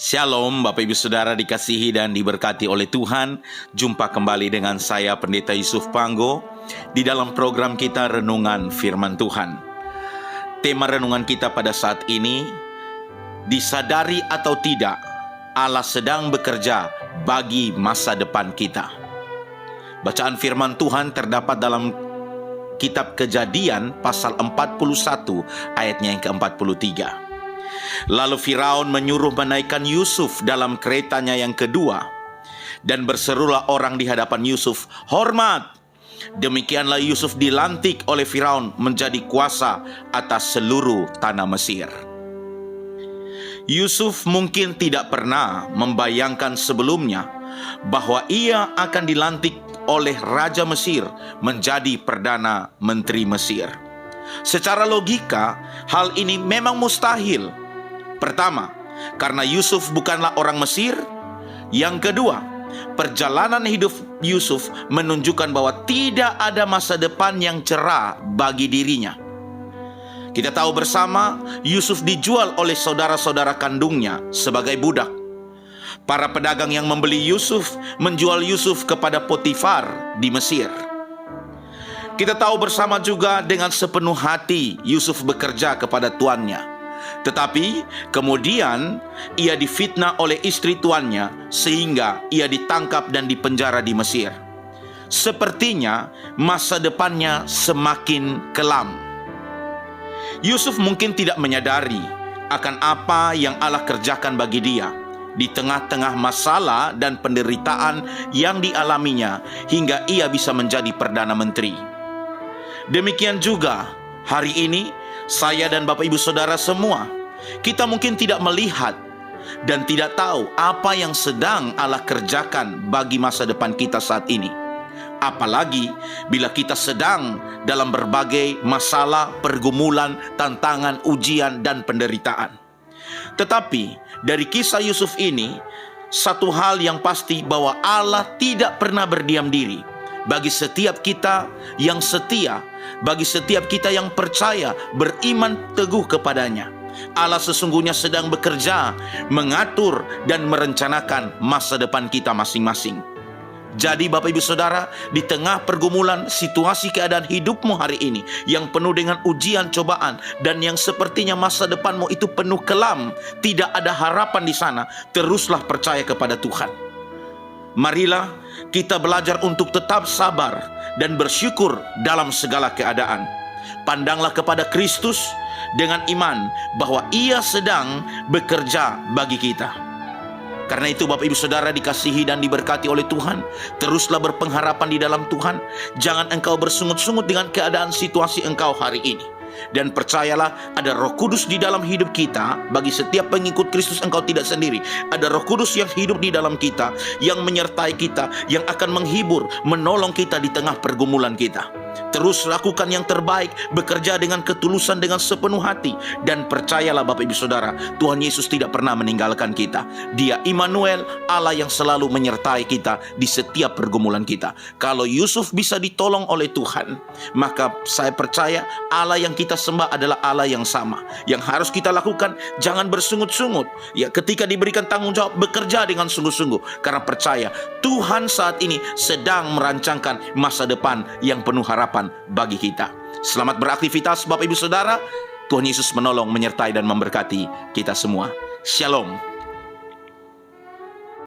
Shalom Bapak Ibu Saudara dikasihi dan diberkati oleh Tuhan. Jumpa kembali dengan saya Pendeta Yusuf Panggo di dalam program kita Renungan Firman Tuhan. Tema renungan kita pada saat ini, disadari atau tidak, Allah sedang bekerja bagi masa depan kita. Bacaan firman Tuhan terdapat dalam kitab Kejadian pasal 41 ayatnya yang ke-43. Lalu Firaun menyuruh menaikkan Yusuf dalam keretanya yang kedua, dan berserulah orang di hadapan Yusuf, "Hormat!" Demikianlah Yusuf dilantik oleh Firaun menjadi kuasa atas seluruh tanah Mesir. Yusuf mungkin tidak pernah membayangkan sebelumnya bahwa ia akan dilantik oleh Raja Mesir menjadi Perdana Menteri Mesir. Secara logika, hal ini memang mustahil. Pertama, karena Yusuf bukanlah orang Mesir. Yang kedua, perjalanan hidup Yusuf menunjukkan bahwa tidak ada masa depan yang cerah bagi dirinya. Kita tahu bersama, Yusuf dijual oleh saudara-saudara kandungnya sebagai budak. Para pedagang yang membeli Yusuf menjual Yusuf kepada Potifar di Mesir. Kita tahu bersama juga dengan sepenuh hati Yusuf bekerja kepada tuannya. Tetapi kemudian ia difitnah oleh istri tuannya sehingga ia ditangkap dan dipenjara di Mesir. Sepertinya masa depannya semakin kelam. Yusuf mungkin tidak menyadari akan apa yang Allah kerjakan bagi dia di tengah-tengah masalah dan penderitaan yang dialaminya hingga ia bisa menjadi Perdana Menteri. Demikian juga hari ini saya dan Bapak Ibu Saudara semua, kita mungkin tidak melihat dan tidak tahu apa yang sedang Allah kerjakan bagi masa depan kita saat ini. Apalagi bila kita sedang dalam berbagai masalah, pergumulan, tantangan, ujian, dan penderitaan. Tetapi dari kisah Yusuf ini, satu hal yang pasti bahwa Allah tidak pernah berdiam diri. Bagi setiap kita yang setia, bagi setiap kita yang percaya, beriman teguh kepadanya, Allah sesungguhnya sedang bekerja, mengatur dan merencanakan masa depan kita masing-masing. Jadi Bapak Ibu Saudara, di tengah pergumulan situasi keadaan hidupmu hari ini yang penuh dengan ujian, cobaan, dan yang sepertinya masa depanmu itu penuh kelam, tidak ada harapan di sana, teruslah percaya kepada Tuhan. Marilah kita belajar untuk tetap sabar dan bersyukur dalam segala keadaan. Pandanglah kepada Kristus dengan iman bahwa Ia sedang bekerja bagi kita. Karena itu Bapak Ibu Saudara dikasihi dan diberkati oleh Tuhan, teruslah berpengharapan di dalam Tuhan. Jangan engkau bersungut-sungut dengan keadaan situasi engkau hari ini. Dan percayalah, ada Roh Kudus di dalam hidup kita. Bagi setiap pengikut Kristus, engkau tidak sendiri. Ada Roh Kudus yang hidup di dalam kita, yang menyertai kita, yang akan menghibur, menolong kita di tengah pergumulan kita. Terus lakukan yang terbaik, bekerja dengan ketulusan, dengan sepenuh hati. Dan percayalah Bapak Ibu Saudara, Tuhan Yesus tidak pernah meninggalkan kita. Dia Immanuel, Allah yang selalu menyertai kita di setiap pergumulan kita. Kalau Yusuf bisa ditolong oleh Tuhan, maka saya percaya Allah yang kita sembah adalah Allah yang sama. Yang harus kita lakukan, jangan bersungut-sungut. Ya, ketika diberikan tanggung jawab, bekerja dengan sungguh-sungguh. Karena percaya, Tuhan saat ini sedang merancangkan masa depan yang penuh harapan bagi kita. Selamat beraktivitas Bapak Ibu Saudara. Tuhan Yesus menolong, menyertai dan memberkati kita semua. Shalom.